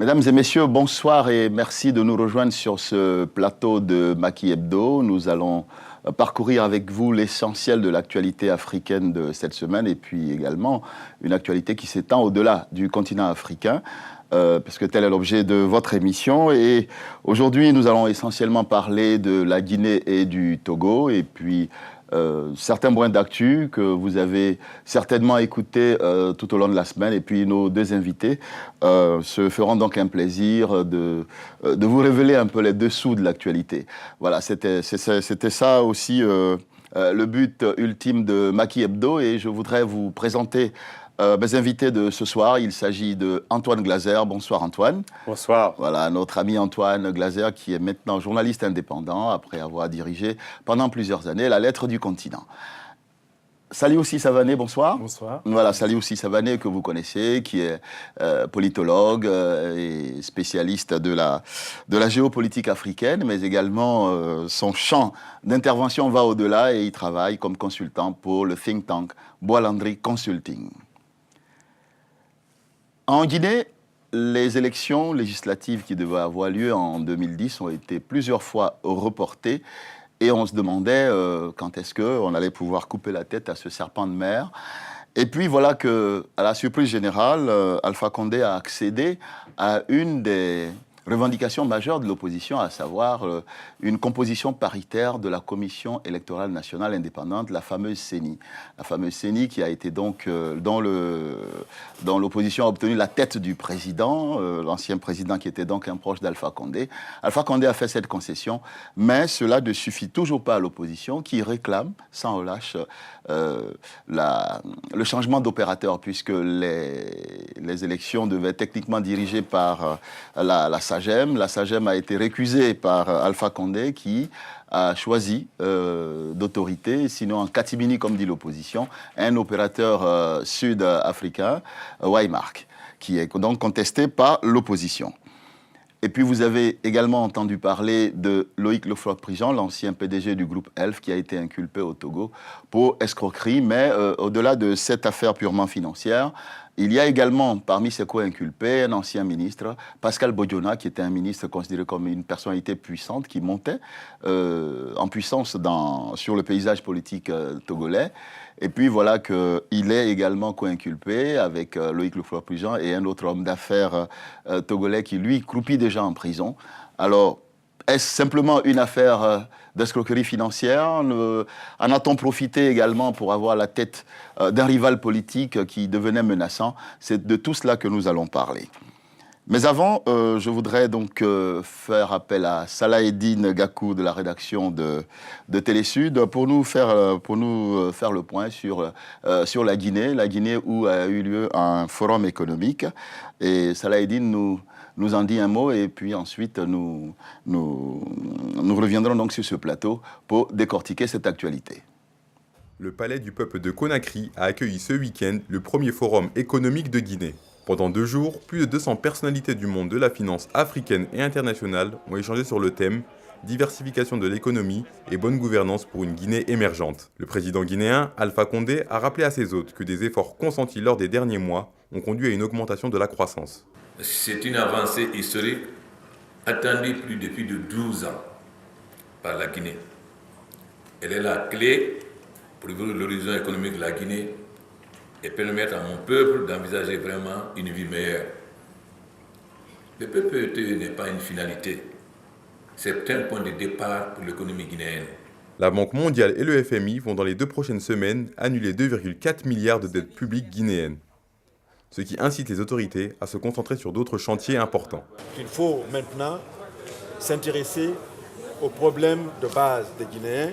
Mesdames et messieurs, bonsoir et merci de nous rejoindre sur ce plateau de Maki Hebdo. Nous allons parcourir avec vous l'essentiel de l'actualité africaine de cette semaine et puis également une actualité qui s'étend au-delà du continent africain, parce que tel est l'objet de votre émission. Et aujourd'hui, nous allons essentiellement parler de la Guinée et du Togo et puis certains points d'actu que vous avez certainement écoutés tout au long de la semaine. Et puis nos deux invités se feront donc un plaisir de vous révéler un peu les dessous de l'actualité. Voilà, c'était ça aussi le but ultime de Maki Hebdo. Et je voudrais vous présenter mes invités de ce soir. Il s'agit de Antoine Glaser. Bonsoir Antoine. Bonsoir. Voilà, notre ami Antoine Glaser qui est maintenant journaliste indépendant après avoir dirigé pendant plusieurs années la Lettre du Continent. Saliou Savané, bonsoir. Bonsoir. Voilà, Saliou Savané que vous connaissez, qui est politologue et spécialiste de la géopolitique africaine, mais également son champ d'intervention va au-delà et il travaille comme consultant pour le think tank Bois-Landry Consulting. En Guinée, les élections législatives qui devaient avoir lieu en 2010 ont été plusieurs fois reportées et on se demandait quand est-ce qu'on allait pouvoir couper la tête à ce serpent de mer. Et puis voilà que, à la surprise générale, Alpha Condé a accédé à une des revendications majeures de l'opposition, à savoir une composition paritaire de la Commission électorale nationale indépendante, la fameuse CENI. La fameuse CENI qui a été donc, dont l'opposition a obtenu la tête du président, l'ancien président qui était donc un proche d'Alpha Condé. Alpha Condé a fait cette concession, mais cela ne suffit toujours pas à l'opposition qui réclame, sans relâche, le changement d'opérateur, puisque les élections devaient techniquement dirigées par la SAGEM. La SAGEM a été récusée par Alpha Condé qui a choisi d'autorité, sinon en catimini comme dit l'opposition, un opérateur sud-africain, Waymark, qui est donc contesté par l'opposition. Et puis vous avez également entendu parler de Loïc Lefloc-Prigent, l'ancien PDG du groupe ELF, qui a été inculpé au Togo pour escroquerie. Mais au-delà de cette affaire purement financière, il y a également parmi ses co-inculpés un ancien ministre, Pascal Bodiona, qui était un ministre considéré comme une personnalité puissante, qui montait en puissance sur le paysage politique togolais. Et puis voilà qu'il est également co-inculpé avec Loïc Lefloc-Prigent et un autre homme d'affaires togolais qui, lui, croupit déjà en prison. Alors, est-ce simplement une affaire d'escroquerie financière? En a-t-on profité également pour avoir la tête d'un rival politique qui devenait menaçant? C'est de tout cela que nous allons parler. Mais avant, je voudrais donc faire appel à Salaheddine Gakou de la rédaction de Télésud pour nous faire le point sur la Guinée où a eu lieu un forum économique. Et Salaheddine nous en dit un mot et puis ensuite nous reviendrons donc sur ce plateau pour décortiquer cette actualité. Le palais du peuple de Conakry a accueilli ce week-end le premier forum économique de Guinée. Pendant 2 jours, plus de 200 personnalités du monde de la finance africaine et internationale ont échangé sur le thème « Diversification de l'économie et bonne gouvernance pour une Guinée émergente ». Le président guinéen, Alpha Condé, a rappelé à ses hôtes que des efforts consentis lors des derniers mois ont conduit à une augmentation de la croissance. C'est une avancée historique attendue depuis de 12 ans par la Guinée. Elle est la clé pour ouvrir l'horizon économique de la Guinée et permettre à mon peuple d'envisager vraiment une vie meilleure. Le PPE n'est pas une finalité, c'est un point de départ pour l'économie guinéenne. La Banque mondiale et le FMI vont dans les 2 prochaines semaines annuler 2,4 milliards de dettes publiques guinéennes, ce qui incite les autorités à se concentrer sur d'autres chantiers importants. Il faut maintenant s'intéresser aux problèmes de base des Guinéens,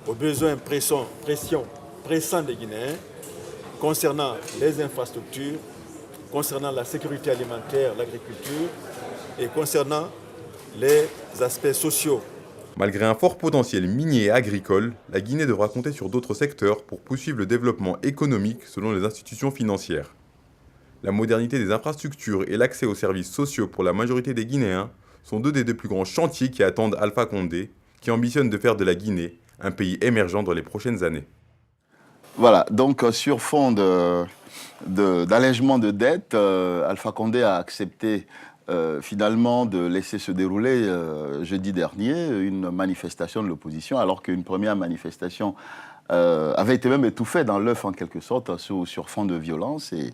aux besoins pressants des Guinéens, concernant les infrastructures, concernant la sécurité alimentaire, l'agriculture et concernant les aspects sociaux. Malgré un fort potentiel minier et agricole, la Guinée devra compter sur d'autres secteurs pour poursuivre le développement économique selon les institutions financières. La modernité des infrastructures et l'accès aux services sociaux pour la majorité des Guinéens sont 2 des 2 plus grands chantiers qui attendent Alpha Condé, qui ambitionne de faire de la Guinée un pays émergent dans les prochaines années. Voilà, donc sur fond d'allègement de dettes, Alpha Condé a accepté finalement de laisser se dérouler jeudi dernier une manifestation de l'opposition, alors qu'une première manifestation avait été même étouffée dans l'œuf en quelque sorte sur fond de violence. Et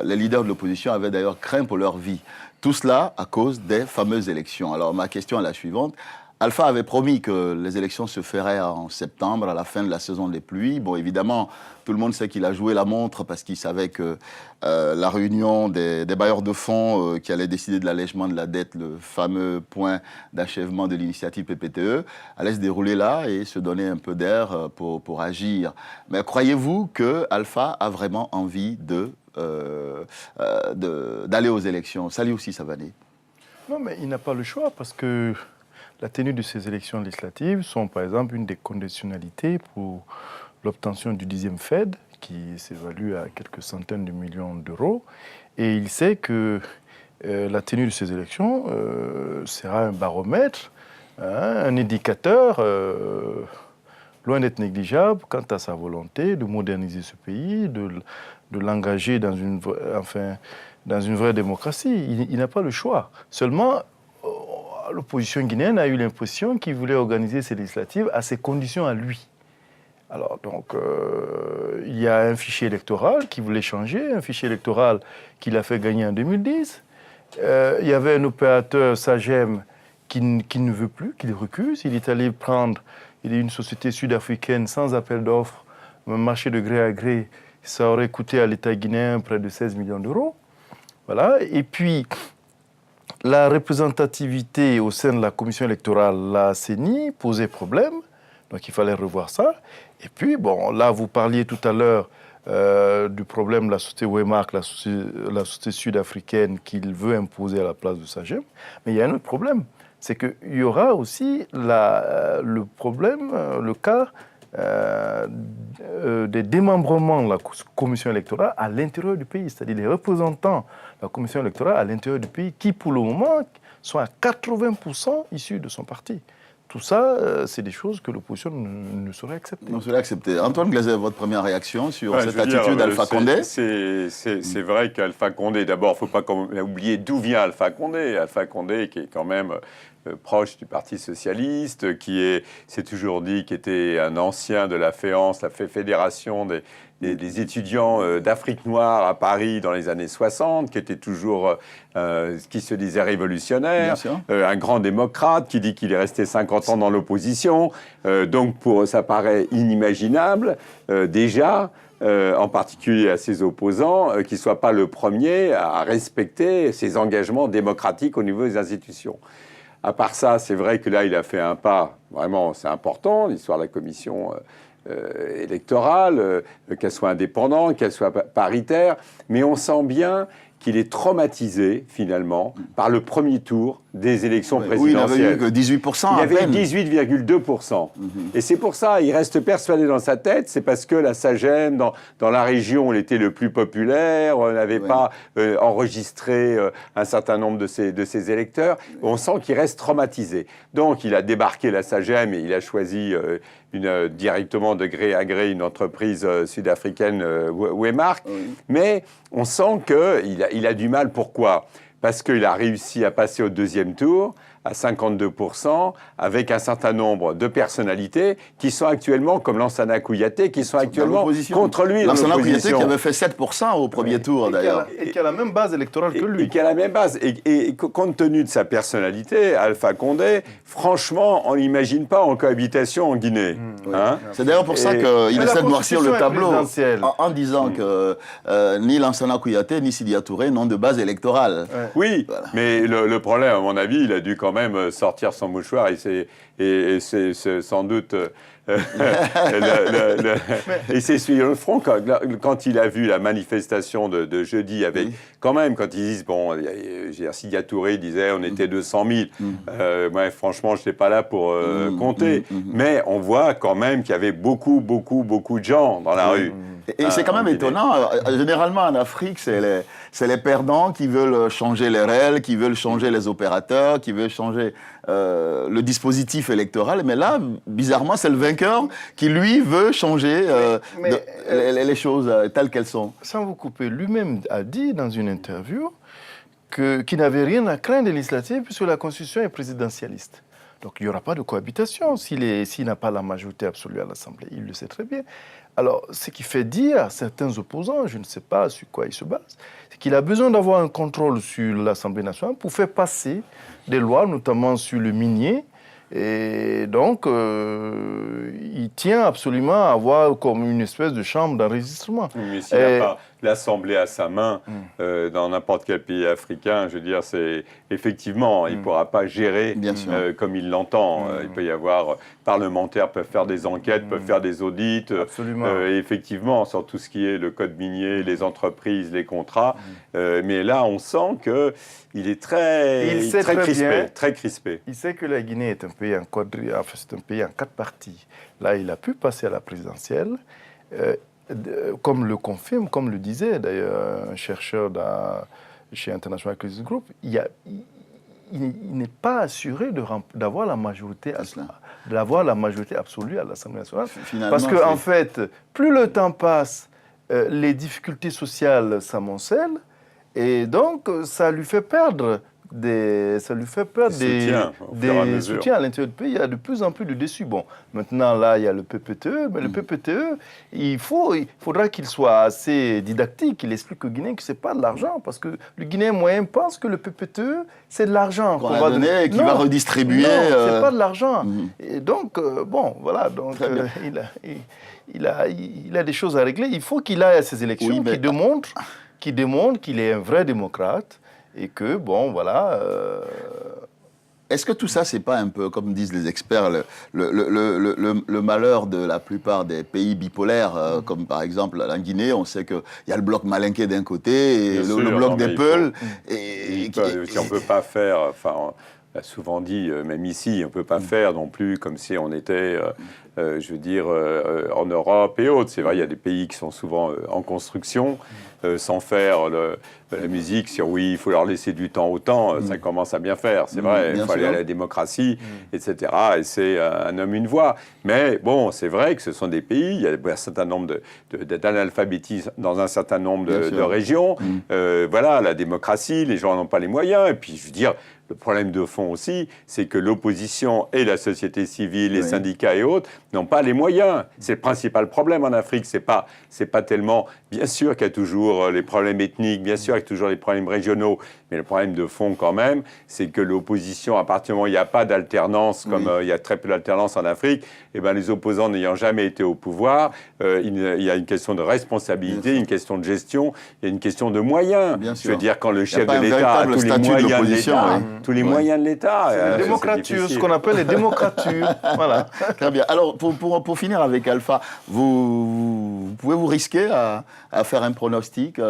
les leaders de l'opposition avaient d'ailleurs craint pour leur vie. Tout cela à cause des fameuses élections. Alors ma question est la suivante. Alpha avait promis que les élections se feraient en septembre, à la fin de la saison des pluies. Bon, évidemment, tout le monde sait qu'il a joué la montre parce qu'il savait que la réunion des bailleurs de fonds qui allaient décider de l'allègement de la dette, le fameux point d'achèvement de l'initiative PPTE, allait se dérouler là et se donner un peu d'air pour agir. Mais croyez-vous que Alpha a vraiment envie d'aller aux élections? Salut aussi, Savané. Non, mais il n'a pas le choix parce que la tenue de ces élections législatives sont, par exemple, une des conditionnalités pour l'obtention du 10e Fed, qui s'évalue à quelques centaines de millions d'euros. Et il sait que la tenue de ces élections sera un baromètre, un indicateur loin d'être négligeable quant à sa volonté de moderniser ce pays, de l'engager dans une vraie démocratie. Il n'a pas le choix. Seulement, l'opposition guinéenne a eu l'impression qu'il voulait organiser ces législatives à ses conditions à lui. Alors, donc, il y a un fichier électoral qu'il voulait changer, un fichier électoral qu'il a fait gagner en 2010. Il y avait un opérateur, Sagem, qui ne veut plus, qui recuse. Il est allé prendre, il est une société sud-africaine sans appel d'offres, un marché de gré à gré. Ça aurait coûté à l'État guinéen près de 16 millions d'euros. Voilà. Et puis, la représentativité au sein de la commission électorale, la CENI, posait problème. Donc, il fallait revoir ça. Et puis, bon, là, vous parliez tout à l'heure du problème de la société Wemark, la société sud-africaine qu'il veut imposer à la place de Sagem. Mais il y a un autre problème. C'est qu'il y aura aussi le problème, le cas des démembrements de la commission électorale à l'intérieur du pays, c'est-à-dire les représentants de la commission électorale à l'intérieur du pays qui, pour le moment, sont à 80% issus de son parti. Tout ça, c'est des choses que l'opposition ne saurait accepter. Ne saurait accepter. Antoine Glaser, votre première réaction sur cette attitude d'Alpha Condé? C'est vrai qu'Alpha Condé, d'abord, il ne faut pas oublier d'où vient Alpha Condé. Alpha Condé, qui est quand même proche du Parti socialiste, qui s'est toujours dit qu'il était un ancien de la FEANS, la Fédération des étudiants d'Afrique noire à Paris dans les années 60, qui était toujours, qui se disait révolutionnaire, un grand démocrate qui dit qu'il est resté 50 ans dans l'opposition. Donc ça paraît inimaginable déjà, en particulier à ses opposants, qu'il ne soit pas le premier à respecter ses engagements démocratiques au niveau des institutions. À part ça, c'est vrai que là, il a fait un pas, vraiment, c'est important, l'histoire de la commission électorale, qu'elle soit indépendante, qu'elle soit paritaire, mais on sent bien qu'il est traumatisé, finalement, par le premier tour des élections présidentielles. Oui, il n'avait eu que 18%. Il avait eu 18,2%. Et c'est pour ça, il reste persuadé dans sa tête, c'est parce que la Sagem, dans la région où il était le plus populaire, n'avait pas enregistré un certain nombre de ses électeurs. On sent qu'il reste traumatisé. Donc, il a débarqué la Sagem et il a choisi directement de gré à gré une entreprise sud-africaine, Wemark. Mais on sent qu'il a du mal. Pourquoi ? Parce qu'il a réussi à passer au deuxième tour à 52%, avec un certain nombre de personnalités qui sont actuellement, comme Lansana Kouyaté, qui sont actuellement contre lui. Lansana Kouyaté qui avait fait 7% au premier tour, d'ailleurs. Et qui a la même base électorale que lui. Et qui a la même base. Et compte tenu de sa personnalité, Alpha Condé, franchement, on n'imagine pas en cohabitation en Guinée. C'est d'ailleurs pour ça qu'il essaie de noircir le tableau en disant que ni Lansana Kouyaté ni Sidya Touré n'ont de base électorale. Oui, mais le problème, à mon avis, il a dû quand même sortir son mouchoir et c'est sans doute... il s'est essuyé le front quand il a vu la manifestation de jeudi avec... Quand même, quand ils disent... Bon, Sidya Touré disait on était 200 000. Franchement, je n'étais pas là pour compter. Mais on voit quand même qu'il y avait beaucoup de gens dans la rue. Et c'est quand même étonnant. Généralement, en Afrique, c'est les perdants qui veulent changer les règles, qui veulent changer les opérateurs, qui veulent changer le dispositif électoral. Mais là, bizarrement, c'est le vainqueur qui, lui, veut changer les choses telles qu'elles sont. Sans vous couper, lui-même a dit dans une interview qui n'avait rien à craindre des législatives puisque la Constitution est présidentialiste. Donc il n'y aura pas de cohabitation s'il n'a pas la majorité absolue à l'Assemblée. Il le sait très bien. Alors, ce qui fait dire à certains opposants, je ne sais pas sur quoi ils se basent, c'est qu'il a besoin d'avoir un contrôle sur l'Assemblée nationale pour faire passer des lois, notamment sur le minier. Et donc, il tient absolument à avoir comme une espèce de chambre d'enregistrement. Mais s'il n'a pas l'Assemblée à sa main, dans n'importe quel pays africain, je veux dire, c'est effectivement, il ne pourra pas gérer comme il l'entend. Il peut y avoir, parlementaires peuvent faire des enquêtes, peuvent faire des audits. Et effectivement, sur tout ce qui est le code minier, les entreprises, les contrats. Mais là, on sent qu'il est très crispé. Il sait que la Guinée est un pays c'est un pays en 4 parties. Là, il a pu passer à la présidentielle. Comme le confirme, comme le disait d'ailleurs un chercheur chez International Crisis Group, il n'est pas assuré d'avoir la majorité absolue à l'Assemblée nationale. Parce qu'en fait, plus le temps passe, les difficultés sociales s'amoncellent et donc ça lui fait perdre des soutiens à l'intérieur du pays. Il y a de plus en plus de déçus. Bon, maintenant, là, il y a le PPTE, mais le PPTE, il faudra qu'il soit assez didactique, qu'il explique aux Guinéens que ce n'est pas de l'argent, parce que le Guinéen moyen pense que le PPTE, c'est de l'argent qu'on va donner et qu'il va redistribuer. Non, ce n'est pas de l'argent. Et donc, bon, voilà, donc, il a des choses à régler. Il faut qu'il aille à ces élections qui démontrent qu'il est un vrai démocrate, et que, bon, voilà... Est-ce que tout ça, c'est pas un peu, comme disent les experts, le malheur de la plupart des pays bipolaires, comme par exemple en Guinée, on sait qu'il y a le bloc malinké d'un côté et le bloc des Peuls. Si on ne peut pas faire... Enfin, on a souvent dit, même ici, on ne peut pas faire non plus comme si on était, je veux dire, en Europe et autres. C'est vrai, il y a des pays qui sont souvent en construction, sans faire la musique sur oui, il faut leur laisser du temps au temps, ça commence à bien faire. C'est vrai, il faut aller à la démocratie, etc. Et c'est un homme, une voix. Mais bon, c'est vrai que ce sont des pays, il y a un certain nombre d'analphabétisme dans un certain nombre de régions. Voilà, la démocratie, les gens n'ont pas les moyens. Et puis, je veux dire, le problème de fond aussi, c'est que l'opposition et la société civile, les syndicats et autres n'ont pas les moyens. C'est le principal problème en Afrique. C'est pas tellement... Bien sûr qu'il y a toujours les problèmes ethniques, bien sûr qu'il y a toujours les problèmes régionaux, mais le problème de fond quand même, c'est que l'opposition, à partir du moment où il n'y a pas d'alternance, comme il y a très peu d'alternance en Afrique, et ben les opposants n'ayant jamais été au pouvoir, il y a une question de responsabilité, une question de gestion, il y a une question de moyens. Je veux dire, quand le chef de l'État a tous les moyens de l'État, moyens de l'État. C'est une démocrature, ce qu'on appelle les démocratures. Voilà. Très bien. Alors, pour finir avec Alpha, vous pouvez vous risquer à faire un pronostic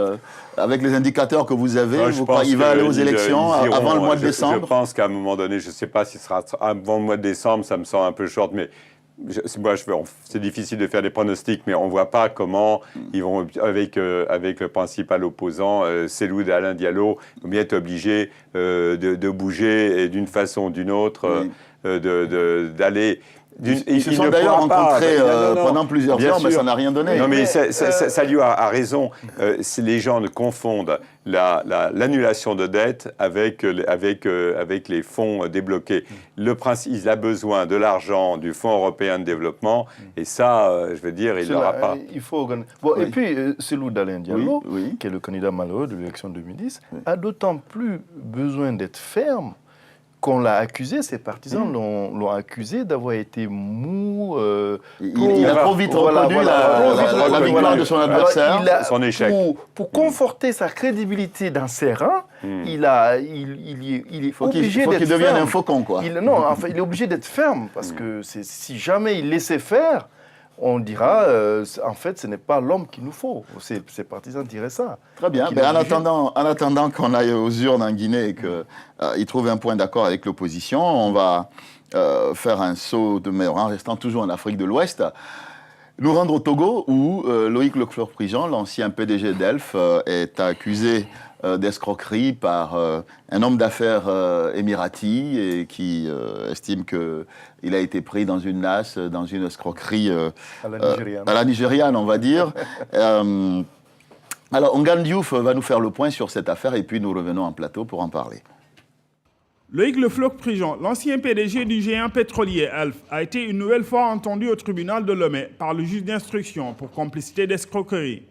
avec les indicateurs que vous avez? Vous croyez qu'il va aller aux élections avant le mois de décembre? Je pense qu'à un moment donné, je ne sais pas si ce sera avant le mois de décembre, ça me semble un peu short, mais c'est difficile de faire des pronostics, mais on ne voit pas comment ils vont, avec le principal opposant, Cellou Alain Diallo, vont bien être obligés de bouger et d'une façon ou d'une autre, d'aller... Ils se sont d'ailleurs rencontrés pendant plusieurs heures, mais ça n'a rien donné. Non, mais Saliou a raison. Les gens confondent l'annulation de dette avec les fonds débloqués. Le principe, il a besoin de l'argent du Fonds européen de développement, et ça, je veux dire, il n'aura pas. Il faut organiser. Bon, et puis, Cellou Dalein Diallo, qui est le candidat malheureux de l'élection 2010, a d'autant plus besoin d'être ferme qu'on l'a accusé, ses partisans l'ont accusé d'avoir été mou. Il a trop vite reconnu la victoire de son adversaire, son échec. Pour conforter sa crédibilité dans ses rangs, il est obligé d'être ferme. Il faut qu'il devienne un faucon, quoi. Il est obligé d'être ferme, parce que si jamais il laissait faire, on dira, en fait, ce n'est pas l'homme qu'il nous faut. Ses partisans diraient ça. Très bien. Mais en attendant qu'on aille aux urnes en Guinée et qu'ils trouvent un point d'accord avec l'opposition, on va faire un saut de mer en restant toujours en Afrique de l'Ouest. Nous rendre au Togo, où Loïc Leclerc-Prigent, l'ancien PDG d'Elf, est accusé d'escroquerie par un homme d'affaires émirati et qui estime qu'il a été pris dans une nasse, dans une escroquerie à la nigériane, on va dire. Alors, Ngane Diouf va nous faire le point sur cette affaire et puis nous revenons en plateau pour en parler. Loïc Le Floch-Prigent, l'ancien PDG du géant pétrolier Elf, a été une nouvelle fois entendu au tribunal de Lomé par le juge d'instruction pour complicité d'escroquerie.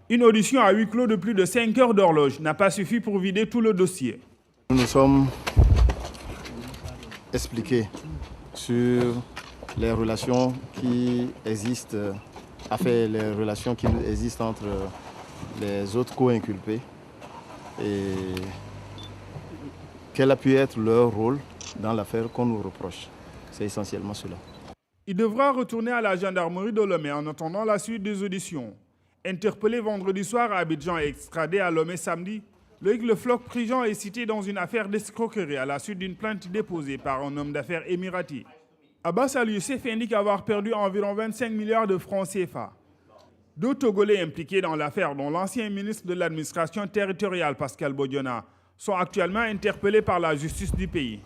Une audition à huis clos de plus de 5 heures d'horloge n'a pas suffi pour vider tout le dossier. Nous nous sommes expliqués sur les relations qui existent, les relations qui existent entre les autres co-inculpés et quel a pu être leur rôle dans l'affaire qu'on nous reproche. C'est essentiellement cela. Il devra retourner à la gendarmerie de Lomé en attendant la suite des auditions. Interpellé vendredi soir à Abidjan et extradé à Lomé samedi, Loïc Le Floch-Prigent est cité dans une affaire d'escroquerie à la suite d'une plainte déposée par un homme d'affaires émirati. Abbas Al-Youssef indique avoir perdu environ 25 milliards de francs CFA. Deux Togolais impliqués dans l'affaire, dont l'ancien ministre de l'administration territoriale Pascal Bodiona, sont actuellement interpellés par la justice du pays.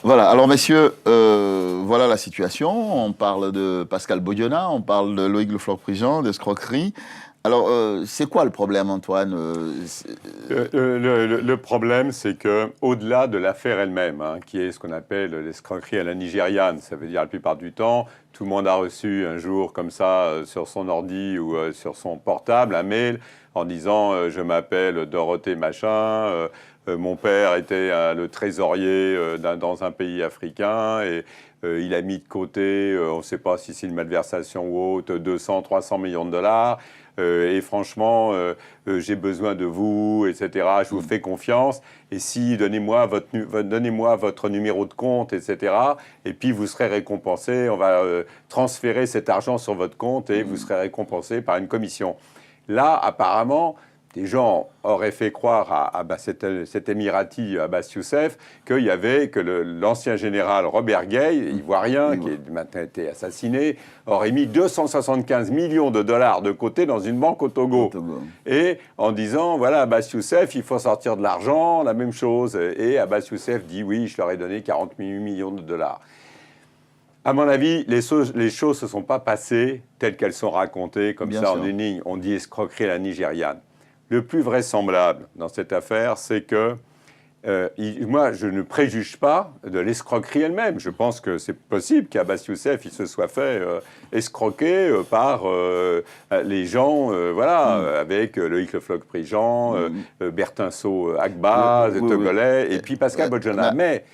Voilà, alors messieurs, voilà la situation. On parle de Pascal Bodiona, on parle de Loïc Le Floch-Prigent, d'escroquerie. Alors, c'est quoi le problème, Antoine? Le problème, c'est qu'au-delà de l'affaire elle-même, qui est ce qu'on appelle l'escroquerie à la nigériane, ça veut dire la plupart du temps, tout le monde a reçu un jour comme ça sur son ordi ou sur son portable un mail en disant je m'appelle Dorothée machin, mon père était le trésorier dans un pays africain et il a mis de côté, on ne sait pas si c'est une malversation ou autre, 200, 300 millions de dollars. Et franchement, j'ai besoin de vous, etc. Je vous fais confiance. Et si, donnez-moi votre numéro de compte, etc. Et puis, vous serez récompensé. On va transférer cet argent sur votre compte et vous serez récompensé par une commission. Là, apparemment, des gens auraient fait croire à cet Émirati, Abbas Youssef, que l'ancien général Robert Gay, ivoirien, qui a maintenant été assassiné, aurait mis 275 millions de dollars de côté dans une banque au Togo. Et en disant, voilà, Abbas Youssef, il faut sortir de l'argent, la même chose. Et Abbas Youssef dit, oui, je leur ai donné 48 millions de dollars. À mon avis, les choses ne se sont pas passées telles qu'elles sont racontées, comme ça, en une ligne. On dit escroquerie à la nigériane. Le plus vraisemblable dans cette affaire, c'est que moi, je ne préjuge pas de l'escroquerie elle-même. Je pense que c'est possible qu'Abbas Youssef il se soit fait escroquer par les gens, avec Loïc Le Floch-Prigent, Bertinso Agba, Togolais, et puis Pascal Bodiona. Mais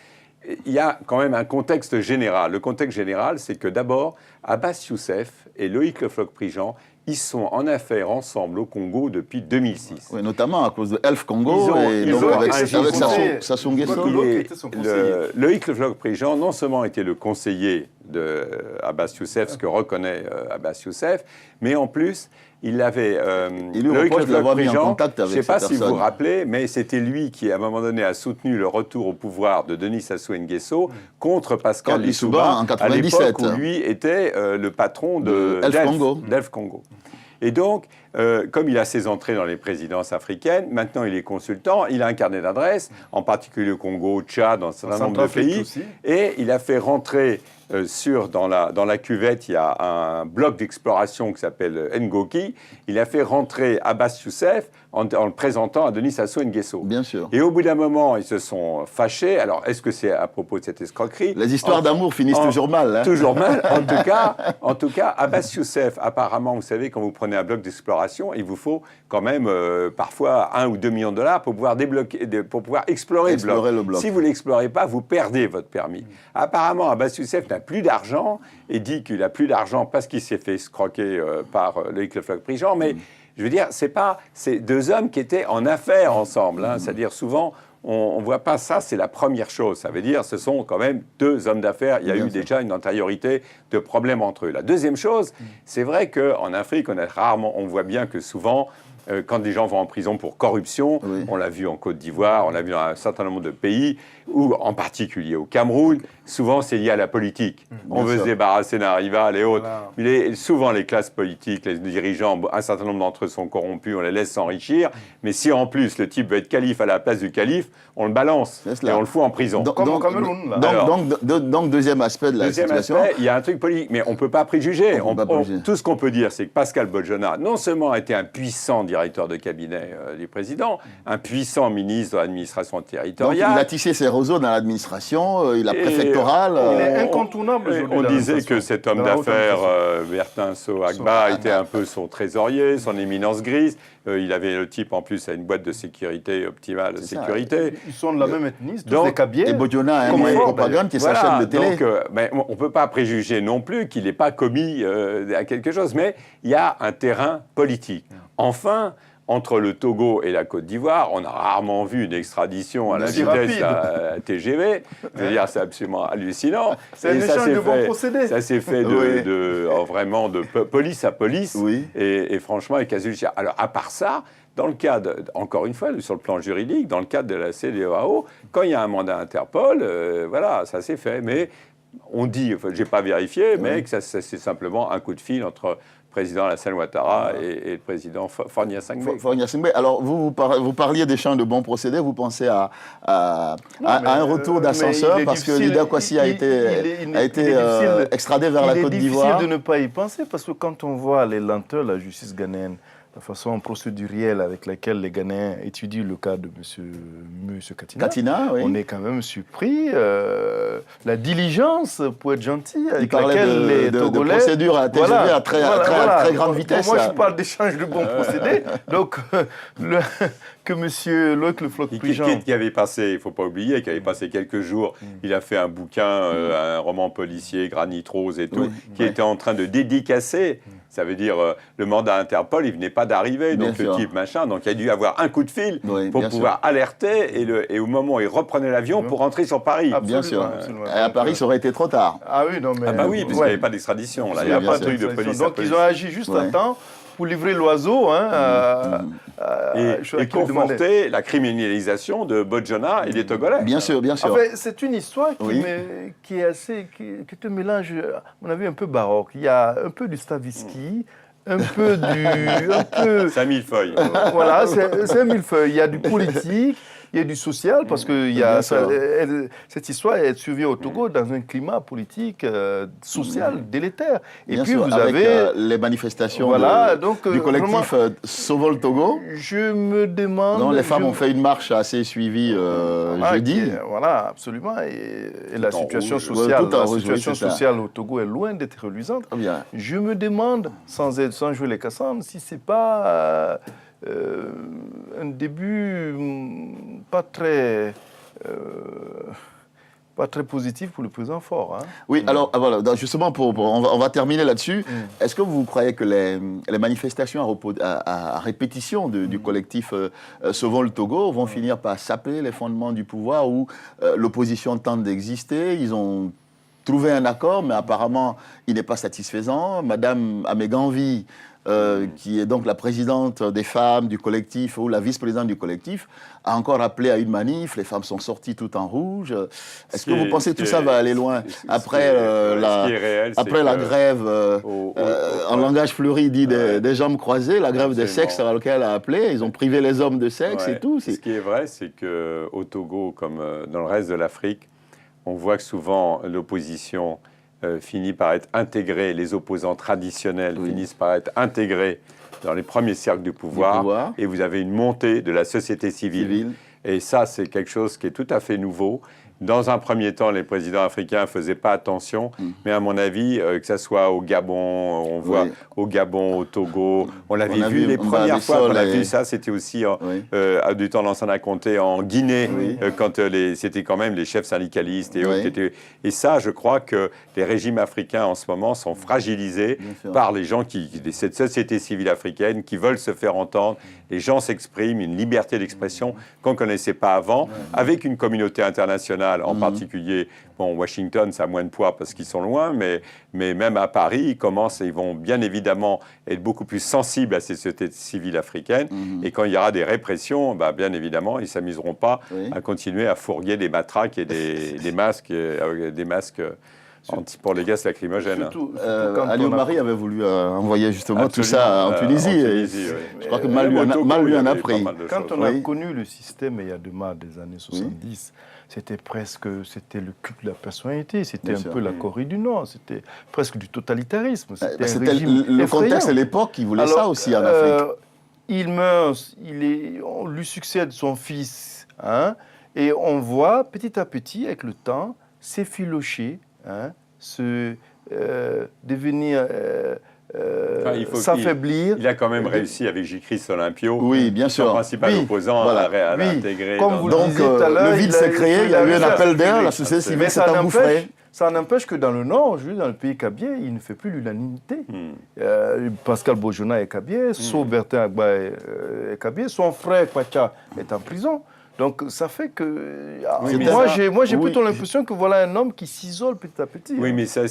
il y a quand même un contexte général. Le contexte général, c'est que d'abord, Abbas Youssef et Loïc Le Floch-Prigent, ils sont en affaires ensemble au Congo depuis 2006. Oui, avec à cause de Elf Congo et avec Sassou Nguesso. Loïc Le Floch-Prigent, non seulement était le conseiller d'Abbas Youssef, ce que reconnaît Abbas Youssef, mais en plus, il avait... Loïc Le Floch-Prigent, je ne sais pas si vous vous rappelez, mais c'était lui qui, à un moment donné, a soutenu le retour au pouvoir de Denis Sassou Nguesso contre Pascal Lissouba, en 97, à l'époque où lui était le patron d'Elf Congo. Et donc, comme il a ses entrées dans les présidences africaines, maintenant il est consultant, il a un carnet d'adresses, en particulier au Congo, au Tchad, dans un certain nombre de pays, et il a fait rentrer dans la cuvette, il y a un bloc d'exploration qui s'appelle Ngoki, il a fait rentrer Abbas Youssef en le présentant à Denis Sassou Nguesso. Bien sûr. Et au bout d'un moment, ils se sont fâchés. Alors, est-ce que c'est à propos de cette escroquerie? Les histoires d'amour finissent toujours mal. Hein. Toujours mal. En tout cas, Abbas Youssef, apparemment, vous savez, quand vous prenez un bloc d'exploration, il vous faut quand même parfois 1 ou 2 millions de dollars pour pouvoir pour pouvoir explorer le bloc. Si vous ne l'explorez pas, vous perdez votre permis. Apparemment, Abbas Youssef n'a plus d'argent et dit qu'il n'a plus d'argent parce qu'il s'est fait escroquer par Loïc Le Floch-Prigent, mais je veux dire, c'est deux hommes qui étaient en affaires ensemble. C'est-à-dire, souvent, on ne voit pas ça, c'est la première chose. Ça veut dire, ce sont quand même deux hommes d'affaires. Il y a eu déjà une antériorité de problèmes entre eux. La deuxième chose, c'est vrai qu'en Afrique, on voit bien que souvent, quand des gens vont en prison pour corruption, on l'a vu en Côte d'Ivoire, on l'a vu dans un certain nombre de pays, ou en particulier au Cameroun, souvent c'est lié à la politique. On veut se débarrasser d'un rival et autres. Mais souvent les classes politiques, les dirigeants, un certain nombre d'entre eux sont corrompus, on les laisse s'enrichir. Mais si en plus le type veut être calife à la place du calife, on le balance et on le fout en prison. Comme au Cameroun. Donc, deuxième aspect de la situation. Aspect, il y a un truc politique, mais on ne peut pas préjuger. Tout ce qu'on peut dire, c'est que Pascal Bodjona, non seulement a été un puissant directeur de cabinet du président, un puissant ministre de l'administration territoriale. Donc, il a tissé ses réseaux dans l'administration, il a préfectoral. Il est incontournable. On disait que cet homme d'affaires, Bertin So-Agba, était un peu son trésorier, son éminence grise. Il avait le type, en plus, à une boîte de sécurité optimale de sécurité. Ils sont de la même ethnie, tous des Kabyles. Et Bodjona a un moyen de propagande qui est sa chaîne de télé. Donc, on ne peut pas préjuger non plus qu'il n'ait pas commis à quelque chose, mais il y a un terrain politique. Enfin, entre le Togo et la Côte d'Ivoire, on a rarement vu une extradition à la vitesse à TGV. Je veux dire, c'est absolument hallucinant. C'est un échange de bons procédés. Ça s'est fait vraiment de police à police. Et franchement, avec Azulcia. Alors, à part ça, dans le cadre, encore une fois, sur le plan juridique, dans le cadre de la CEDEAO, quand il y a un mandat Interpol, voilà, ça s'est fait. Mais on dit, enfin, je n'ai pas vérifié, mais que ça c'est simplement un coup de fil entre le président Alassane Ouattara et le président Faure Gnassingbé. Alors, vous parliez d'échange de bons procédés, vous pensez à un retour d'ascenseur parce que Lydia Kwasi a été extradé vers la Côte d'Ivoire. C'est difficile de ne pas y penser parce que quand on voit les lenteurs de la justice ghanéenne, la façon procédurielle avec laquelle les Ghanéens étudient le cas de M. Katina, on est quand même surpris. La diligence, pour être gentil, avec laquelle les Togolais... de procédure à TGV à très grande vitesse. Moi, je parle d'échange de bons procédés. Donc, que M. Loïc Le Floch-Prigent... Qui avait passé, il ne faut pas oublier, qui avait passé quelques jours, il a fait un bouquin, un roman policier, Granit Rose et tout, qui était en train de dédicacer. Ça veut dire, le mandat Interpol, il venait pas d'arriver, donc le type machin, donc il a dû avoir un coup de fil pour pouvoir alerter, et au moment où il reprenait l'avion pour rentrer sur Paris. Bien sûr. Et à Paris, ça aurait été trop tard. Ah oui, non mais... Ah bah oui, parce qu'il n'y avait pas d'extradition, là, il n'y a pas de truc de police. Donc ils ont agi juste à temps pour livrer l'oiseau et conforter la criminalisation de Bodjona et des Togolais. Bien sûr. En fait, c'est une histoire qui est assez... qui te mélange, à mon avis, un peu baroque. Il y a un peu du Stavisky, un peu du... C'est un millefeuille. Voilà, c'est un millefeuille. Il y a du politique, il y a du social, parce que cette histoire est suivie au Togo dans un climat politique, social, délétère. Et bien puis sûr, vous avec avez les manifestations du collectif Sauvons le Togo. Je me demande... dont les femmes ont fait une marche assez suivie jeudi. Voilà, absolument. Et la situation sociale au Togo est loin d'être reluisante. Je me demande, sans jouer les Cassandres, si ce n'est pas... un début pas très positif pour le président Faure. Oui, alors voilà, justement, on va terminer là-dessus. Est-ce que vous croyez que les manifestations à répétition du collectif Sauvons le Togo vont finir par saper les fondements du pouvoir où l'opposition tente d'exister? Ils ont trouvé un accord, mais apparemment, il n'est pas satisfaisant. Madame Améganvi, qui est donc la présidente des femmes du collectif ou la vice-présidente du collectif, a encore appelé à une manif. Les femmes sont sorties toutes en rouge. Est-ce que vous pensez que tout ça va aller loin après la grève, en langage fleuri dit des jambes croisées, la grève des sexes à laquelle elle a appelé? Ils ont privé les hommes de sexe et tout. Ce qui est vrai, c'est qu'au Togo, comme dans le reste de l'Afrique, on voit que souvent l'opposition finit par être intégrée, les opposants traditionnels finissent par être intégrés dans les premiers cercles du pouvoir. Et vous avez une montée de la société civile. Et ça, c'est quelque chose qui est tout à fait nouveau. Dans un premier temps, les présidents africains ne faisaient pas attention, mais à mon avis, que ce soit au Gabon, on voit au Gabon, au Togo, on l'avait vu les premières fois qu'on a vu ça, c'était aussi du temps d'Ansana Conté en Guinée, quand c'était quand même les chefs syndicalistes et autres. Et ça, je crois que les régimes africains en ce moment sont fragilisés par les gens cette société civile africaine qui veulent se faire entendre. Les gens s'expriment, une liberté d'expression qu'on ne connaissait pas avant, avec une communauté internationale internationales, en particulier, bon, Washington, ça a moins de poids parce qu'ils sont loin, mais même à Paris, ils vont bien évidemment être beaucoup plus sensibles à ces sociétés civiles africaines. Et quand il y aura des répressions, bien évidemment, ils ne s'amuseront pas à continuer à fourguer des matraques et des masques, pour les gaz lacrymogènes. Surtout Aliou Marie avait voulu envoyer justement tout ça en Tunisie. Je crois que mal lui en a pris. Quand on a connu le système il y a des années 70, c'était le culte de la personnalité, c'était un peu la Corée du Nord, c'était presque du totalitarisme. C'était le contexte à l'époque qui voulait ça aussi en Afrique. Il meurt, on lui succède son fils, et on voit petit à petit, avec le temps, s'effilocher, devenir, s'affaiblir. Il a quand même réussi avec J-Christ Olympio, son principal opposant, à l'intégrer. Comme vous le disiez tout à l'heure, le vide s'est créé, il y a eu un appel d'air, la société civile s'est engouffrée. Ça n'empêche que dans le Nord, dans le pays kabien, il ne fait plus l'unanimité. Pascal Bojona est kabien, Bertin Agba est kabien, son frère Kwacha est en prison. Donc ça fait que... moi j'ai plutôt l'impression que voilà un homme qui s'isole petit à petit. Oui, mais ça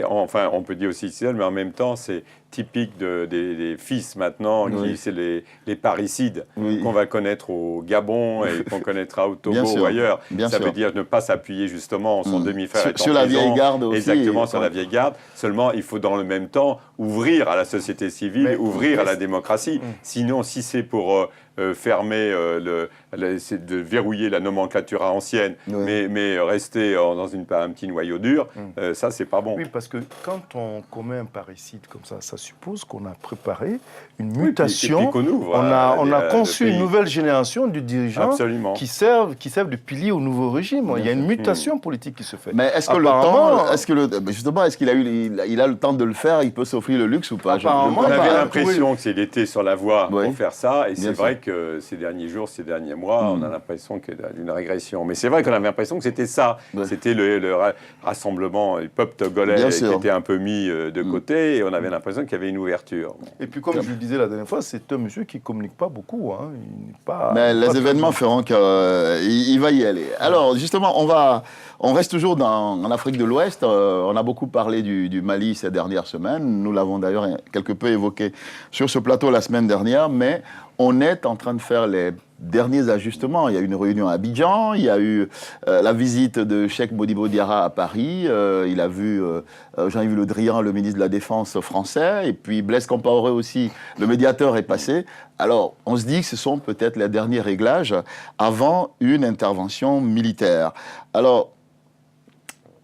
enfin on peut dire aussi s'isole, mais en même temps c'est typique des fils maintenant, c'est les parricides qu'on va connaître au Gabon et qu'on connaîtra au Togo ou ailleurs. Ça veut dire ne pas s'appuyer justement, son demi-frère est en prison. Sur la vieille garde aussi. Exactement, sur la vieille garde. Seulement, il faut dans le même temps ouvrir à la société civile, ouvrir à la démocratie. Sinon, si c'est pour fermer, de verrouiller la nomenclature ancienne, mais rester dans un petit noyau dur, ça, c'est pas bon. Oui, parce que quand on commet un parricide comme ça suppose qu'on a préparé une mutation. On a conçu une nouvelle génération de dirigeants qui servent de pilier au nouveau régime. Il y a une mutation politique qui se fait. Mais est-ce que justement, est-ce qu'il a le temps de le faire? Il peut s'offrir le luxe ou pas? On avait l'impression qu'il était sur la voie pour faire ça, et c'est vrai que ces derniers jours, ces derniers mois, on a l'impression qu'il y a une régression. Mais c'est vrai qu'on avait l'impression que c'était ça. C'était le rassemblement du peuple togolais qui était un peu mis de côté, et on avait l'impression qu'il y avait une ouverture. Et puis, comme je le disais la dernière fois, c'est un monsieur qui ne communique pas beaucoup. Mais les événements feront qu'il va y aller. Alors, justement, on reste toujours en Afrique de l'Ouest. On a beaucoup parlé du Mali ces dernières semaines. Nous l'avons d'ailleurs quelque peu évoqué sur ce plateau la semaine dernière, mais on est en train de faire les derniers ajustements. Il y a eu une réunion à Abidjan, il y a eu la visite de Cheikh Modibo Diarra à Paris, il a vu Jean-Yves Le Drian, le ministre de la Défense français, et puis Blaise Compaoré aussi, le médiateur est passé. Alors, on se dit que ce sont peut-être les derniers réglages avant une intervention militaire. Alors,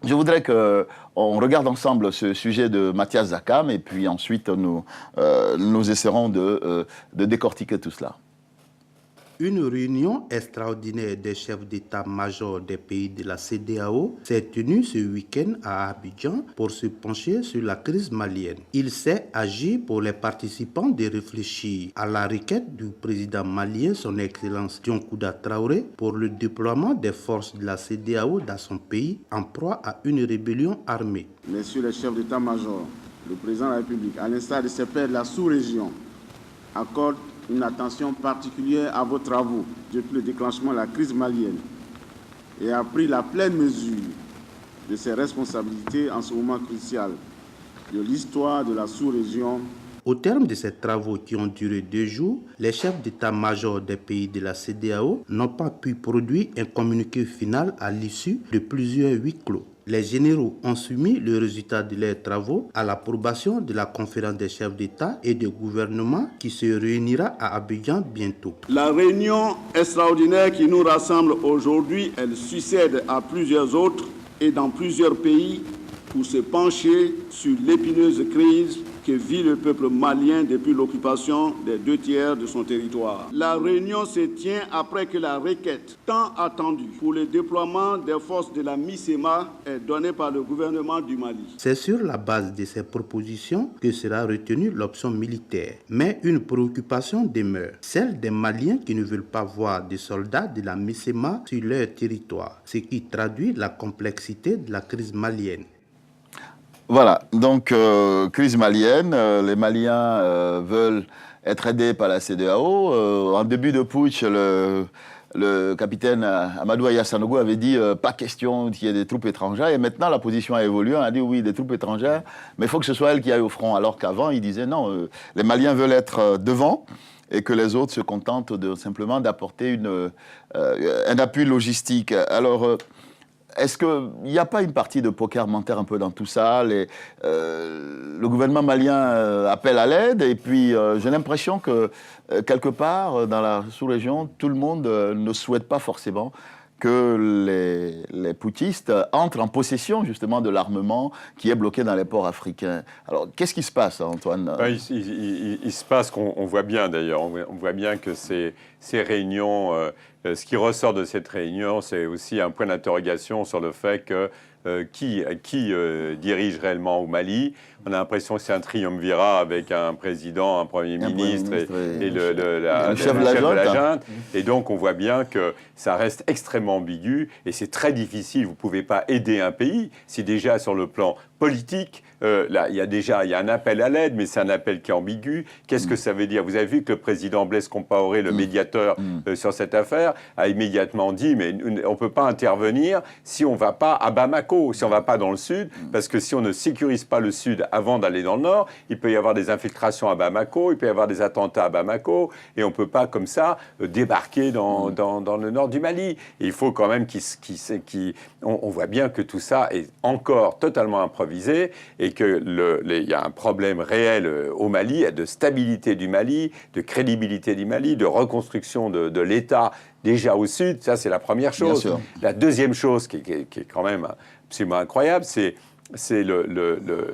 je voudrais qu'on regarde ensemble ce sujet de Mathias Zakam, et puis ensuite nous essaierons de décortiquer tout cela. Une réunion extraordinaire des chefs d'état-major des pays de la CEDEAO s'est tenue ce week-end à Abidjan pour se pencher sur la crise malienne. Il s'est agi pour les participants de réfléchir à la requête du président malien, son Excellence Diankouda Traoré, pour le déploiement des forces de la CEDEAO dans son pays en proie à une rébellion armée. Messieurs les chefs d'état-major, le président de la République, à l'instar de ses pairs de la sous-région, accorde une attention particulière à vos travaux depuis le déclenchement de la crise malienne et a pris la pleine mesure de ses responsabilités en ce moment crucial de l'histoire de la sous-région. Au terme de ces travaux qui ont duré 2 jours, les chefs d'état-major des pays de la CEDEAO n'ont pas pu produire un communiqué final à l'issue de plusieurs huis clos. Les généraux ont soumis le résultat de leurs travaux à l'approbation de la conférence des chefs d'État et de gouvernement qui se réunira à Abidjan bientôt. La réunion extraordinaire qui nous rassemble aujourd'hui, elle succède à plusieurs autres et dans plusieurs pays pour se pencher sur l'épineuse crise que vit le peuple malien depuis l'occupation des 2/3 de son territoire. La réunion se tient après que la requête tant attendue pour le déploiement des forces de la MISEMA est donnée par le gouvernement du Mali. C'est sur la base de ces propositions que sera retenue l'option militaire. Mais une préoccupation demeure, celle des Maliens qui ne veulent pas voir des soldats de la MISEMA sur leur territoire, ce qui traduit la complexité de la crise malienne. Voilà, donc crise malienne, les Maliens veulent être aidés par la CEDEAO. En début de putsch, le capitaine Amadou Aya Sanogo avait dit pas question qu'il y ait des troupes étrangères. Et maintenant, la position a évolué. On a dit oui, des troupes étrangères, mais il faut que ce soit elles qui aillent au front. Alors qu'avant, il disait non, les Maliens veulent être devant et que les autres se contentent simplement d'apporter un appui logistique. Alors, est-ce qu'il n'y a pas une partie de poker mental un peu dans tout ça? Le gouvernement malien appelle à l'aide et puis j'ai l'impression que quelque part dans la sous-région, tout le monde ne souhaite pas forcément que les putschistes entrent en possession justement de l'armement qui est bloqué dans les ports africains. Alors, qu'est-ce qui se passe, Antoine? Il se passe qu'on voit bien d'ailleurs, on voit bien que ces réunions, ce qui ressort de cette réunion, c'est aussi un point d'interrogation sur le fait que qui dirige réellement au Mali. On a l'impression que c'est un triumvirat avec un président, un premier ministre et le chef de la junte. Et donc, on voit bien que ça reste extrêmement ambigu et c'est très difficile. Vous ne pouvez pas aider un pays si déjà sur le plan politique, là, il y a un appel à l'aide, mais c'est un appel qui est ambigu. Qu'est-ce que ça veut dire? Vous avez vu que le président Blaise Compaoré, le médiateur sur cette affaire, a immédiatement dit mais on ne peut pas intervenir si on ne va pas à Bamako, si on ne va pas dans le sud, parce que si on ne sécurise pas le sud avant d'aller dans le nord, il peut y avoir des infiltrations à Bamako, il peut y avoir des attentats à Bamako, et on ne peut pas comme ça débarquer dans le nord du Mali. Et il faut quand même on voit bien que tout ça est encore totalement improvisé et qu'il y a un problème réel au Mali, de stabilité du Mali, de crédibilité du Mali, de reconstruction de l'État déjà au sud. Ça, c'est la première chose. La deuxième chose qui est quand même absolument incroyable, c'est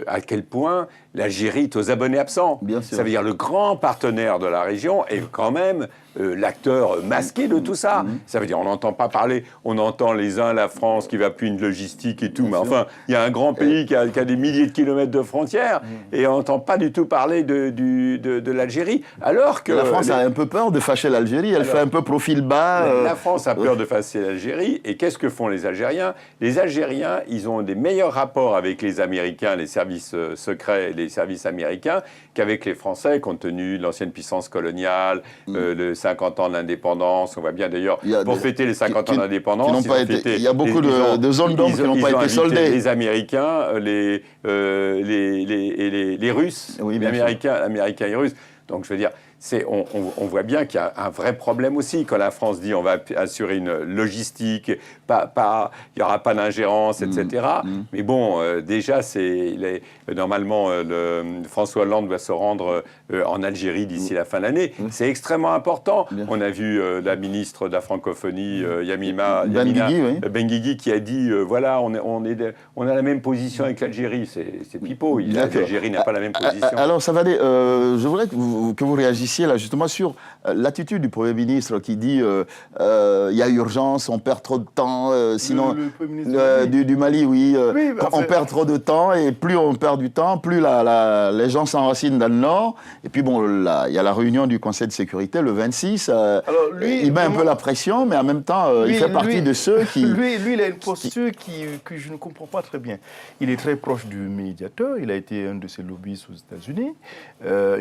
à quel point l'Algérie est aux abonnés absents. Ça veut dire le grand partenaire de la région est quand même l'acteur masqué de tout ça. Ça veut dire on n'entend pas parler, on entend les uns la France qui va plus une logistique et tout, mais enfin, il y a un grand pays qui a des milliers de kilomètres de frontières et on n'entend pas du tout parler de l'Algérie, alors que... La France a un peu peur de fâcher l'Algérie, elle fait un peu profil bas. La France a peur de fâcher l'Algérie, et qu'est-ce que font les Algériens? Les Algériens, ils ont des meilleurs rapports avec les Américains, les services secrets, les services américains, qu'avec les Français, compte tenu de l'ancienne puissance coloniale, le 50 ans d'indépendance. On voit bien d'ailleurs, pour fêter les 50 ans d'indépendance, il y a beaucoup de zones d'ombre qui n'ont pas été soldées. Les Américains, les Russes, les Américains et Russes. Donc je veux dire, on voit bien qu'il y a un vrai problème aussi quand la France dit on va assurer une logistique, il n'y aura pas d'ingérence, etc. Mais bon, déjà, normalement, François Hollande va se rendre en Algérie d'ici la fin de l'année. C'est extrêmement important. On a vu la ministre de la francophonie, Yamina Benguigui, qui a dit voilà, on a la même position avec l'Algérie. C'est pipeau. L'Algérie n'a pas la même position. Alors, ça va aller. Je voudrais que vous réagissiez là justement sur l'attitude du Premier ministre qui dit il y a urgence, on perd trop de temps, sinon du Mali, on perd trop de temps et plus on perd du temps, plus les gens s'enracinent dans le nord. Et puis bon, il y a la réunion du Conseil de sécurité le 26. Il met un peu la pression, mais en même temps, il fait partie de ceux qui... Lui, il a une posture que je ne comprends pas très bien. Il est très proche du médiateur, il a été un de ses lobbyistes aux États-Unis.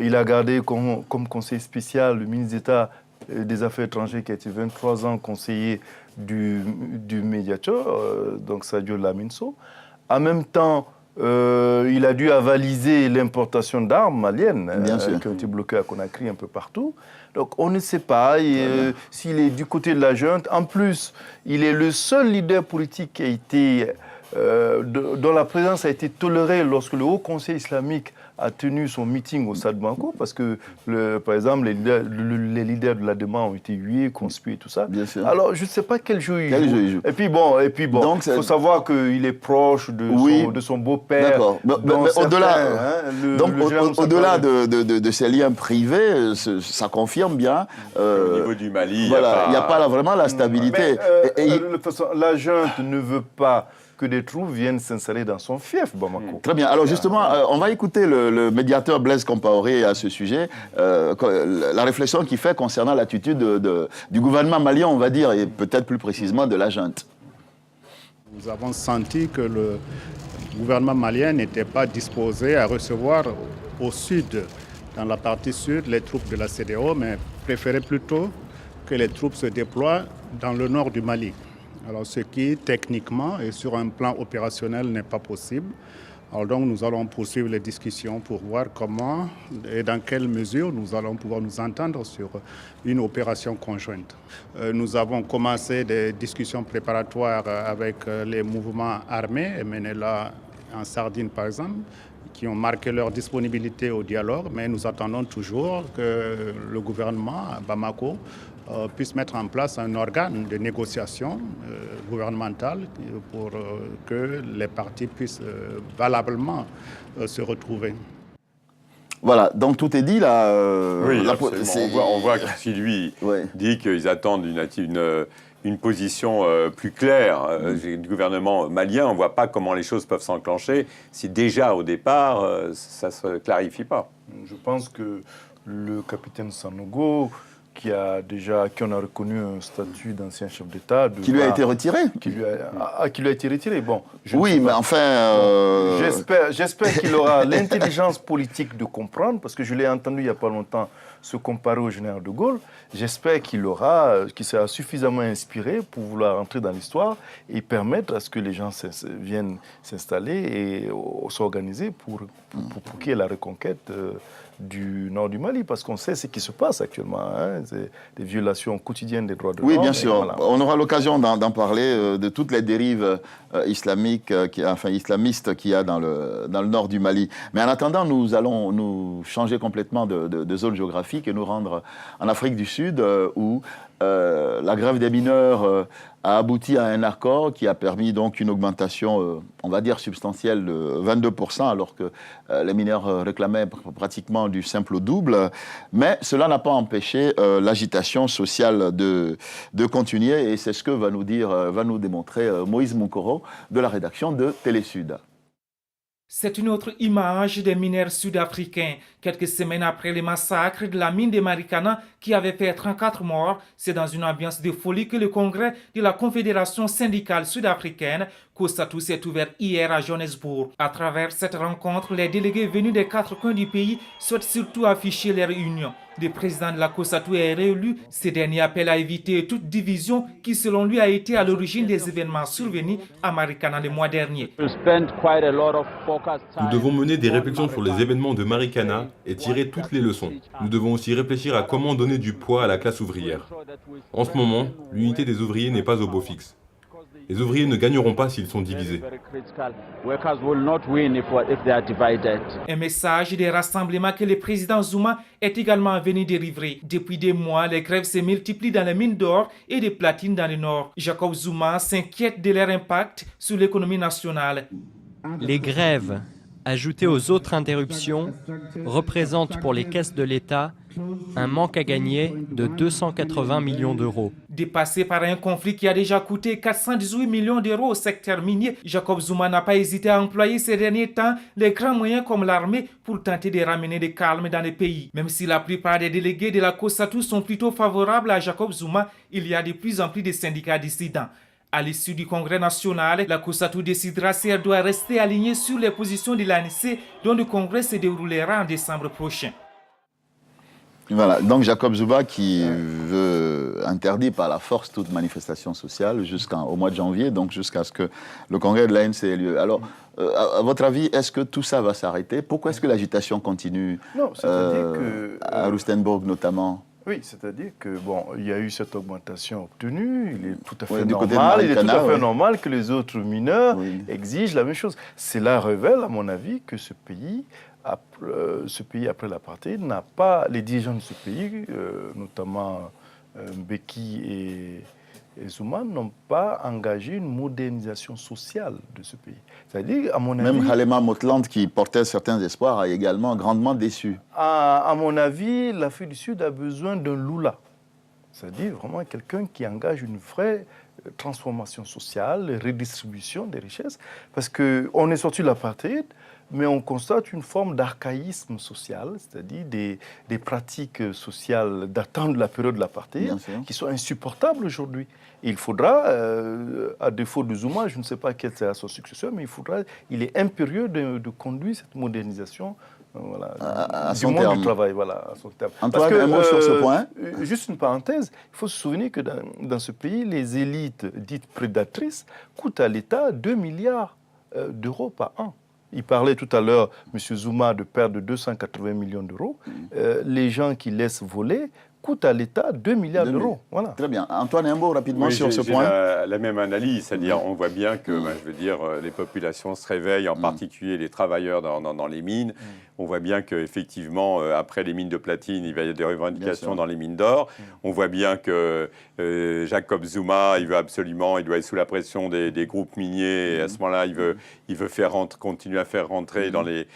Il a gardé comme conseiller spécial le ministre d'État des Affaires étrangères qui a été 23 ans conseiller du médiateur, donc Sadio Laminso. En même temps, il a dû avaliser l'importation d'armes maliennes qui ont été bloquées à Conakry un peu partout. Donc on ne sait pas s'il est du côté de la junte. En plus, il est le seul leader politique qui a été, dont la présence a été tolérée lorsque le Haut Conseil islamique a tenu son meeting au Stade Banco, parce que, par exemple, les leaders de l'ADEMA ont été hués, conspués et tout ça. Alors, je ne sais pas quel jeu il joue. Et puis bon, il faut savoir qu'il est proche de son beau-père. D'accord. Au-delà de ces liens privés, ça confirme bien... au niveau du Mali, il n'y a pas vraiment la stabilité. La junte ne veut pas que des troupes viennent s'installer dans son fief, Bamako. Très bien. Alors justement, on va écouter le médiateur Blaise Compaoré à ce sujet, la réflexion qu'il fait concernant l'attitude du gouvernement malien, on va dire, et peut-être plus précisément de la junte. Nous avons senti que le gouvernement malien n'était pas disposé à recevoir au sud, dans la partie sud, les troupes de la CEDEAO, mais préférait plutôt que les troupes se déploient dans le nord du Mali. Alors, ce qui, techniquement et sur un plan opérationnel, n'est pas possible. Alors donc, nous allons poursuivre les discussions pour voir comment et dans quelle mesure nous allons pouvoir nous entendre sur une opération conjointe. Nous avons commencé des discussions préparatoires avec les mouvements armés, MNLA en Sardine par exemple, qui ont marqué leur disponibilité au dialogue, mais nous attendons toujours que le gouvernement à Bamako puisse mettre en place un organe de négociation gouvernementale pour que les partis puissent valablement se retrouver. Voilà, donc tout est dit là. Oui, on voit que si lui dit qu'ils attendent une position plus claire du gouvernement malien, on ne voit pas comment les choses peuvent s'enclencher si déjà au départ ça ne se clarifie pas. Je pense que le capitaine Sanogo, qui on a reconnu un statut d'ancien chef d'État. Qui lui a été retiré. Qui lui a été retiré, bon. Oui, mais enfin... J'espère qu'il aura l'intelligence politique de comprendre, parce que je l'ai entendu il n'y a pas longtemps se comparer au général de Gaulle. J'espère qu'il sera suffisamment inspiré pour vouloir entrer dans l'histoire et permettre à ce que les gens viennent s'installer et s'organiser pour qu'il y ait la reconquête du nord du Mali, parce qu'on sait ce qui se passe actuellement. C'est des violations quotidiennes des droits de l'homme. Oui, bien sûr. Voilà. On aura l'occasion d'en parler, de toutes les dérives islamiques, islamistes qu'il y a dans le nord du Mali. Mais en attendant, nous allons nous changer complètement de zone géographique et nous rendre en Afrique du Sud, où la grève des mineurs a abouti à un accord qui a permis donc une augmentation, on va dire substantielle, de 22%, alors que les mineurs réclamaient pratiquement du simple au double. Mais cela n'a pas empêché l'agitation sociale de continuer, et c'est ce que va nous démontrer Moïse Moukoro de la rédaction de Télésud. C'est une autre image des mineurs sud-africains. Quelques semaines après le massacre de la mine de Marikana qui avait fait 34 morts, c'est dans une ambiance de folie que le congrès de la Confédération syndicale sud-africaine, COSATU, s'est ouvert hier à Johannesburg. À travers cette rencontre, les délégués venus des 4 coins du pays souhaitent surtout afficher leur union. Le président de la COSATU est réélu. Ce dernier appelle à éviter toute division qui, selon lui, a été à l'origine des événements survenus à Marikana le mois dernier. Nous devons mener des réflexions sur les événements de Marikana et tirer toutes les leçons. Nous devons aussi réfléchir à comment donner du poids à la classe ouvrière. En ce moment, l'unité des ouvriers n'est pas au beau fixe. Les ouvriers ne gagneront pas s'ils sont divisés. Un message des rassemblements que le président Zuma est également venu délivrer. Depuis des mois, les grèves se multiplient dans les mines d'or et de platine dans le nord. Jacob Zuma s'inquiète de leur impact sur l'économie nationale. Les grèves, ajoutées aux autres interruptions, représentent pour les caisses de l'État un manque à gagner de 280 millions d'euros. Dépassé par un conflit qui a déjà coûté 418 millions d'euros au secteur minier, Jacob Zuma n'a pas hésité à employer ces derniers temps les grands moyens comme l'armée pour tenter de ramener le calme dans le pays. Même si la plupart des délégués de la COSATU sont plutôt favorables à Jacob Zuma, il y a de plus en plus de syndicats dissidents. À l'issue du Congrès national, la COSATU décidera si elle doit rester alignée sur les positions de l'ANC, dont le Congrès se déroulera en décembre prochain. Voilà, donc Jacob Zuma qui veut interdire par la force toute manifestation sociale jusqu'au mois de janvier, donc jusqu'à ce que le congrès de l'ANC ait lieu. Alors, à votre avis, est-ce que tout ça va s'arrêter? Pourquoi est-ce que l'agitation continue à Rustenburg notamment? Oui, c'est-à-dire que il y a eu cette augmentation obtenue, il est tout à fait normal que les autres mineurs exigent la même chose. Cela révèle, à mon avis, que ce pays après l'apartheid n'a pas, les dirigeants de ce pays, notamment Mbeki et Zuma, n'ont pas engagé une modernisation sociale de ce pays. C'est-à-dire, à mon avis... Même Kgalema Motlanthe, qui portait certains espoirs, a également grandement déçu. À mon avis, l'Afrique du Sud a besoin d'un Lula. C'est-à-dire vraiment quelqu'un qui engage une vraie transformation sociale, redistribution des richesses. Parce qu'on est sorti de l'apartheid, mais on constate une forme d'archaïsme social, c'est-à-dire des pratiques sociales datant de la période de l'apartheid qui sont insupportables aujourd'hui. Il faudra, à défaut de Zuma, je ne sais pas quel sera son successeur, mais il est impérieux de conduire cette modernisation du monde du travail. Voilà, à son terme. Antoine, un mot sur ce point. Juste une parenthèse, il faut se souvenir que dans ce pays, les élites dites prédatrices coûtent à l'État 2 milliards d'euros par an. Il parlait tout à l'heure, M. Zuma, de perdre 280 millions d'euros. Les gens qui laissent voler coûte à l'État 2 milliards d'euros. Voilà. Très bien. Antoine, un mot rapidement sur ce point. La même analyse, c'est-à-dire on voit bien que les populations se réveillent, en particulier les travailleurs dans les mines. On voit bien qu'effectivement, après les mines de platine, il va y avoir des revendications dans les mines d'or. On voit bien que Jacob Zuma, il doit être sous la pression des groupes miniers. Et à ce moment-là, il veut continuer à faire rentrer dans les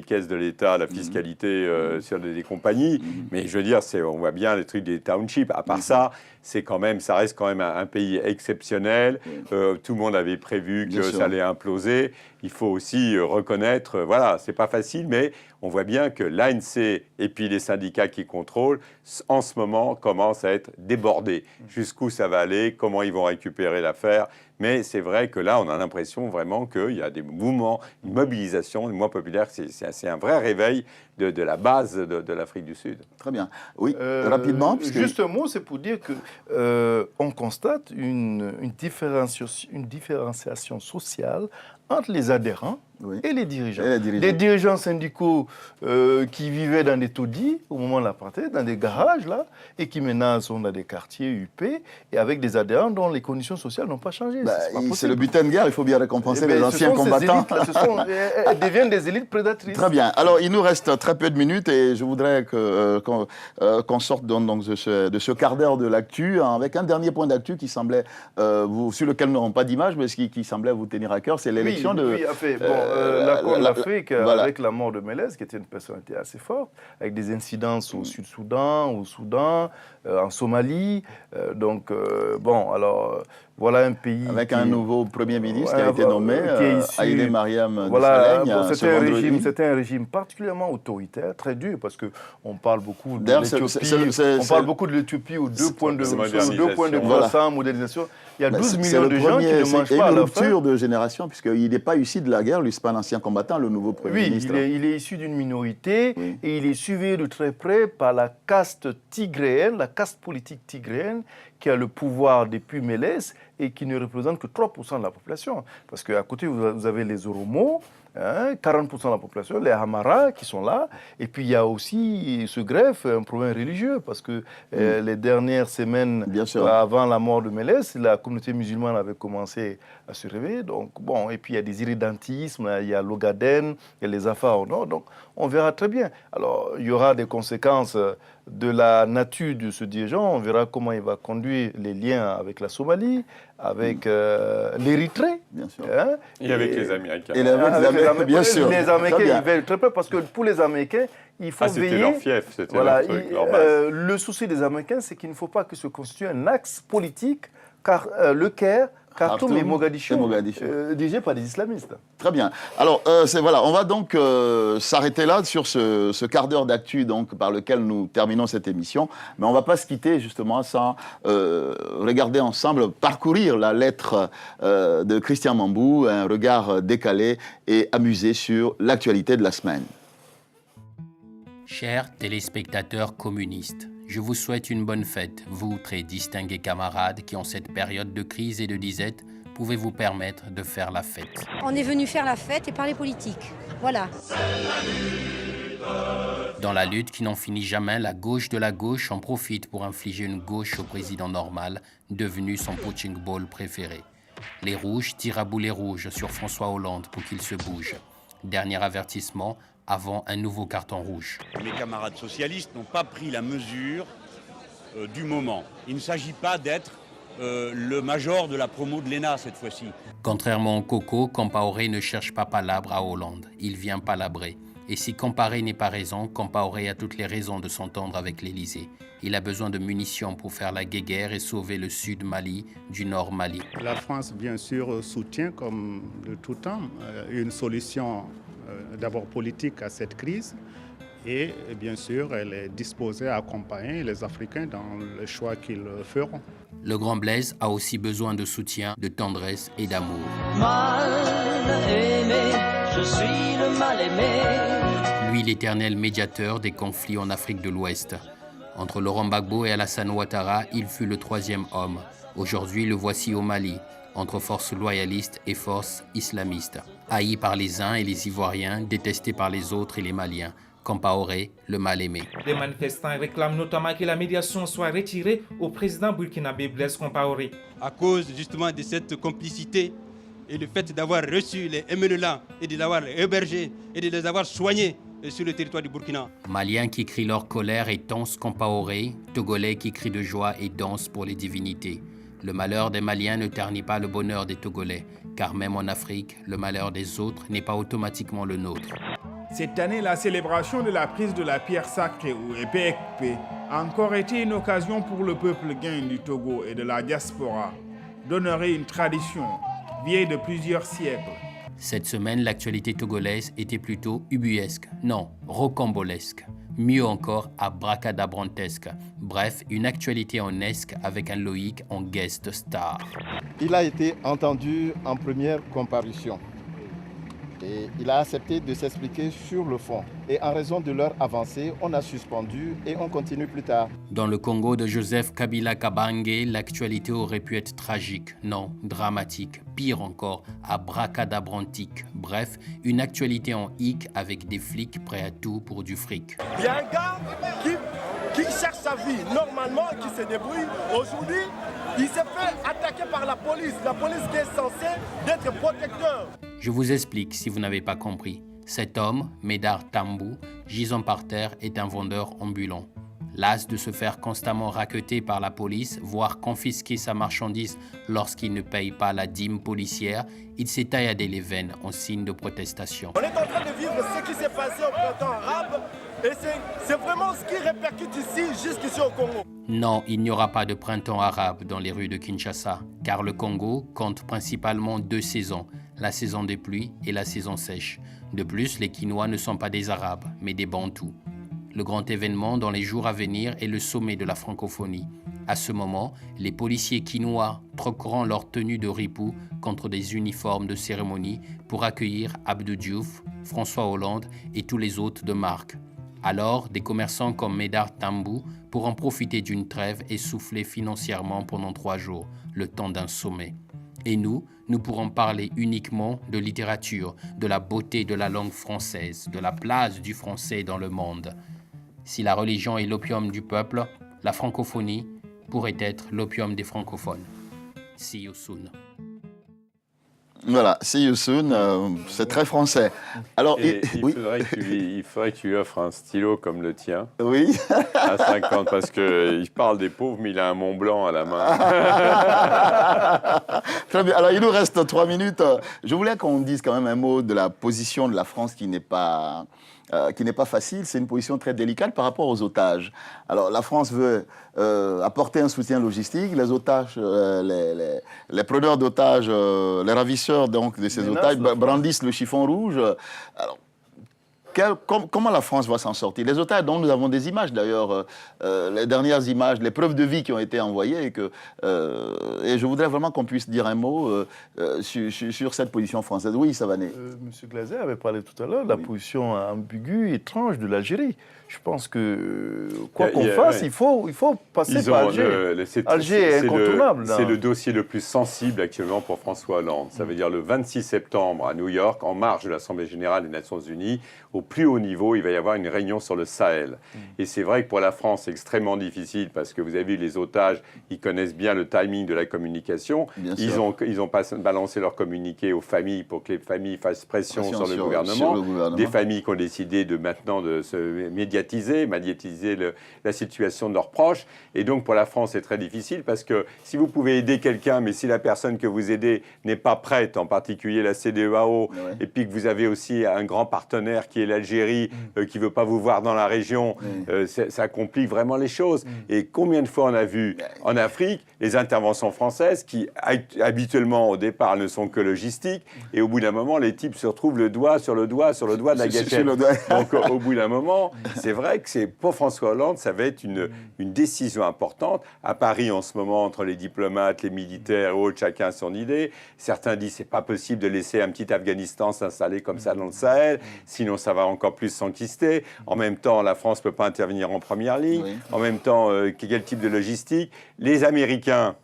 caisses de l'État la fiscalité sur des compagnies. Mais je veux dire, on voit bien les trucs des townships. À part ça, ça reste quand même un pays exceptionnel. Tout le monde avait prévu que ça allait imploser. Il faut aussi reconnaître, voilà, c'est pas facile, mais on voit bien que l'ANC et puis les syndicats qui contrôlent, en ce moment, commencent à être débordés. Jusqu'où ça va aller, comment ils vont récupérer l'affaire. Mais c'est vrai que là, on a l'impression vraiment qu'il y a des mouvements, une mobilisation, le mouvement populaire, c'est un vrai réveil de la base de l'Afrique du Sud. Très bien. Oui, rapidement. Juste un mot, c'est pour dire que on constate une différenciation sociale entre les adhérents et les dirigeants. Des dirigeants syndicaux qui vivaient dans des taudis au moment de l'apartheid, dans des garages, là, et qui maintenant sont dans des quartiers UP, et avec des adhérents dont les conditions sociales n'ont pas changé. C'est le butin de guerre, il faut bien récompenser les anciens combattants. Elles deviennent des élites prédatrices. Très bien. Alors, il nous reste très peu de minutes, et je voudrais qu'on sorte donc de ce quart d'heure de l'actu, avec un dernier point d'actu qui semblait, sur lequel nous n'aurons pas d'image, mais qui semblait vous tenir à cœur, c'est l'élection de... Oui, la Corne d'Afrique, avec la mort de Méles, qui était une personnalité assez forte, avec des incidences au Sud-Soudan, au Soudan, en Somalie. Voilà un pays... Avec un nouveau Premier ministre qui a été nommé, Haïlé Mariam Desalegn. C'était un régime particulièrement autoritaire, très dur, parce qu'on parle beaucoup de l'Éthiopie. On parle beaucoup de l'Éthiopie aux 2 points de croissance, modernisation. Il y a 12 millions de gens qui ne mangent pas à la faim. C'est une rupture de génération, puisqu'il n'est pas issu de la guerre, lui, c'est pas un ancien combattant, le nouveau Premier ministre. Oui, il est issu d'une minorité, et il est suivi de très près par la caste tigréenne, la caste politique tigréenne, qui a le pouvoir depuis Méles et qui ne représente que 3% de la population. Parce qu'à côté, vous avez les Oromo, 40% de la population, les Hamara qui sont là, et puis il y a aussi ce greffe, un problème religieux, parce que les dernières semaines avant la mort de Méles, la communauté musulmane avait commencé à se réveiller, donc bon, et puis il y a des irrédentismes, il y a l'Ogaden, il y a les Afars au nord, donc on verra très bien. Alors il y aura des conséquences de la nature de ce dirigeant, on verra comment il va conduire les liens avec la Somalie, avec l'Érythrée. Et avec les Américains. Bien sûr. Les Américains, ils veulent très peu, parce que pour les Américains, il faut veiller... C'était leur fief, c'était leur truc, leur base. Le souci des Américains, c'est qu'il ne faut pas que se constitue un axe politique, car le Caire, Khartoum et Mogadiscio, dirigé par des islamistes. Très bien. Alors, on va donc s'arrêter là sur ce quart d'heure d'actu par lequel nous terminons cette émission. Mais on ne va pas se quitter justement sans regarder ensemble, parcourir la lettre de Christian Mambou, un regard décalé et amusé sur l'actualité de la semaine. Chers téléspectateurs communistes, je vous souhaite une bonne fête, vous, très distingués camarades qui, en cette période de crise et de disette, pouvez vous permettre de faire la fête. On est venu faire la fête et parler politique. Voilà. Dans la lutte qui n'en finit jamais, la gauche de la gauche en profite pour infliger une gauche au président normal, devenu son punching ball préféré. Les rouges tirent à boulet rouge sur François Hollande pour qu'il se bouge. Dernier avertissement, avant un nouveau carton rouge. Mes camarades socialistes n'ont pas pris la mesure du moment. Il ne s'agit pas d'être le major de la promo de l'ENA cette fois-ci. Contrairement au Coco, Compaoré ne cherche pas palabre à Hollande. Il vient palabrer. Et si Compaoré n'est pas raison, Compaoré a toutes les raisons de s'entendre avec l'Élysée. Il a besoin de munitions pour faire la guéguerre et sauver le sud Mali du nord Mali. La France, bien sûr, soutient, comme de tout temps, une solution d'abord politique à cette crise. Et bien sûr, elle est disposée à accompagner les Africains dans les choix qu'ils feront. Le Grand Blaise a aussi besoin de soutien, de tendresse et d'amour. Mal aimé, je suis le mal aimé. Lui, l'éternel médiateur des conflits en Afrique de l'Ouest. Entre Laurent Gbagbo et Alassane Ouattara, il fut le troisième homme. Aujourd'hui, le voici au Mali, entre forces loyalistes et forces islamistes. Haï par les uns et les Ivoiriens, détesté par les autres et les Maliens. Compaoré, le mal-aimé. Les manifestants réclament notamment que la médiation soit retirée au président burkinabé Blaise Compaoré. À cause justement de cette complicité et le fait d'avoir reçu les MNLA et de l'avoir hébergé et de les avoir soignés sur le territoire du Burkina. Maliens qui crient leur colère et dansent Compaoré, Togolais qui crient de joie et dansent pour les divinités. Le malheur des Maliens ne ternit pas le bonheur des Togolais, car même en Afrique, le malheur des autres n'est pas automatiquement le nôtre. Cette année, la célébration de la prise de la pierre sacrée ou Epekpe a encore été une occasion pour le peuple gain du Togo et de la diaspora d'honorer une tradition vieille de plusieurs siècles. Cette semaine, l'actualité togolaise était plutôt ubuesque, non, rocambolesque. Mieux encore, abracadabrantesque. Bref, une actualité en esque avec un Loïc en guest star. Il a été entendu en première comparution. Et il a accepté de s'expliquer sur le fond. Et en raison de leur avancée, on a suspendu et on continue plus tard. Dans le Congo de Joseph Kabila Kabange, l'actualité aurait pu être tragique, non, dramatique, pire encore, abracadabrantique. Bref, une actualité en hic avec des flics prêts à tout pour du fric. Il y a un gars qui cherche sa vie normalement, qui se débrouille. Aujourd'hui, il s'est fait attaquer par la police qui est censée être protecteur. Je vous explique si vous n'avez pas compris. Cet homme, Médard Tambou, gisant par terre, est un vendeur ambulant. Las de se faire constamment racketter par la police, voire confisquer sa marchandise lorsqu'il ne paye pas la dîme policière, il s'est tailladé les veines en signe de protestation. On est en train de vivre ce qui s'est passé au printemps arabe et c'est vraiment ce qui répercute ici, jusqu'ici au Congo. Non, il n'y aura pas de printemps arabe dans les rues de Kinshasa, car le Congo compte principalement 2 saisons, la saison des pluies et la saison sèche. De plus, les Kinois ne sont pas des Arabes, mais des Bantous. Le grand événement dans les jours à venir est le sommet de la francophonie. À ce moment, les policiers kinois troqueront leur tenue de ripou contre des uniformes de cérémonie pour accueillir Abdou Diouf, François Hollande et tous les autres de marque. Alors, des commerçants comme Médard Tambou pourront profiter d'une trêve et souffler financièrement pendant 3 jours, le temps d'un sommet. Et nous pourrons parler uniquement de littérature, de la beauté de la langue française, de la place du français dans le monde. Si la religion est l'opium du peuple, la francophonie pourrait être l'opium des francophones. See you soon. Voilà, see you soon, c'est très français. Alors, il faudrait que tu lui offres un stylo comme le tien. Oui. À 50, parce qu'il parle des pauvres, mais il a un Mont Blanc à la main. Très bien. Alors, il nous reste 3 minutes. Je voulais qu'on dise quand même un mot de la position de la France qui n'est pas facile. C'est une position très délicate par rapport aux otages. Alors, la France veut apporter un soutien logistique. Les otages, les preneurs d'otages, les ravisseurs donc, de ces otages brandissent le chiffon rouge. Alors, comment la France va s'en sortir? Les otages dont nous avons des images d'ailleurs, les dernières images, les preuves de vie qui ont été envoyées. Et je voudrais vraiment qu'on puisse dire un mot sur cette position française. Oui, Savané. Monsieur Glaser avait parlé tout à l'heure de la position ambiguë, étrange de l'Algérie. Je pense que quoi qu'on fasse, il faut passer par Alger. Alger est incontournable. C'est le dossier le plus sensible actuellement pour François Hollande. Ça veut dire le 26 septembre à New York, en marge de l'Assemblée générale des Nations Unies, au plus haut niveau, il va y avoir une réunion sur le Sahel. Et c'est vrai que pour la France, c'est extrêmement difficile parce que vous avez vu les otages, ils connaissent bien le timing de la communication. Ils ont balancé leur communiqué aux familles pour que les familles fassent pression sur le gouvernement. Des familles qui ont décidé maintenant de se médiatiser la situation de leurs proches. Et donc pour la France, c'est très difficile parce que si vous pouvez aider quelqu'un, mais si la personne que vous aidez n'est pas prête, en particulier la CEDEAO, et puis que vous avez aussi un grand partenaire qui est l'Algérie qui ne veut pas vous voir dans la région, ça complique vraiment les choses. Et combien de fois on a vu en Afrique les interventions françaises qui, habituellement, au départ, ne sont que logistiques, et au bout d'un moment, les types se retrouvent le doigt sur le doigt de la gâchette. Donc, au bout d'un moment, c'est vrai que pour François Hollande, ça va être une décision importante. À Paris, en ce moment, entre les diplomates, les militaires et autres, chacun a son idée. Certains disent que ce n'est pas possible de laisser un petit Afghanistan s'installer comme ça dans le Sahel, sinon ça va encore plus s'enquister. En même temps, la France ne peut pas intervenir en première ligne. En même temps, quel type de logistique? Les Américains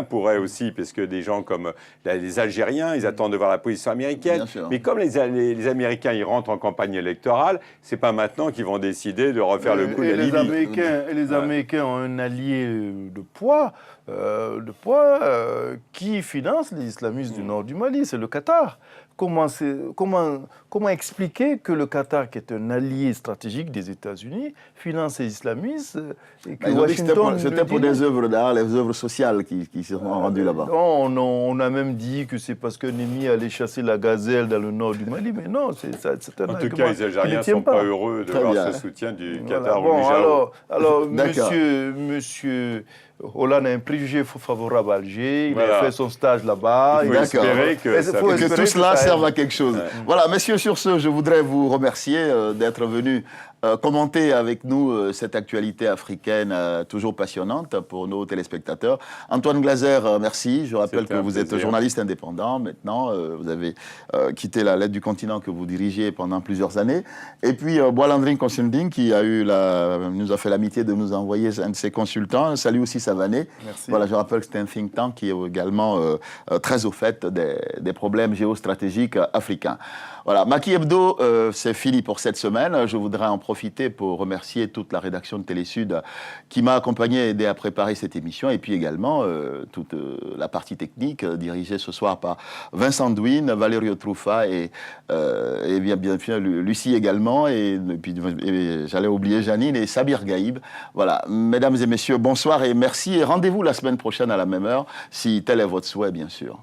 pourraient aussi, parce que des gens comme les Algériens, ils attendent de voir la position américaine. Mais comme les Américains, ils rentrent en campagne électorale, c'est pas maintenant qu'ils vont décider de refaire le coup de la Libye. Les Américains ont un allié de poids qui finance les islamistes du nord du Mali, c'est le Qatar. Comment expliquer que le Qatar, qui est un allié stratégique des États-Unis, finance les islamistes et que c'était pour des œuvres d'art, les œuvres sociales qui se sont rendues là-bas. On a même dit que c'est parce qu'un ennemi allait chasser la gazelle dans le nord du Mali, mais non, c'est un argument. En tout cas, les Algériens ne sont pas heureux de voir ce soutien du Qatar au Niger. Alors monsieur Hollande a un préjugé favorable à Alger, il a fait son stage là-bas. Il faut espérer que tout cela serve à quelque chose. Voilà, messieurs, sur ce, je voudrais vous remercier d'être venus commenter avec nous cette actualité africaine toujours passionnante pour nos téléspectateurs. Antoine Glaser, merci. Je rappelle que vous êtes journaliste indépendant maintenant. Vous avez quitté la Lettre du Continent que vous dirigez pendant plusieurs années. Et puis Boilandring Consulting qui nous a fait l'amitié de nous envoyer un de ses consultants. Salut aussi Savané. Merci. Voilà, je rappelle que c'est un think tank qui est également très au fait des problèmes géostratégiques africains. Voilà, Maki Hebdo, c'est fini pour cette semaine. Je voudrais en profiter pour remercier toute la rédaction de Télésud qui m'a accompagné et aidé à préparer cette émission, et puis également toute la partie technique dirigée ce soir par Vincent Douine, Valerio Truffa et bien sûr Lucie également, et puis j'allais oublier Janine et Sabir Gaïb. Voilà, mesdames et messieurs, bonsoir et merci, et rendez-vous la semaine prochaine à la même heure, si tel est votre souhait, bien sûr.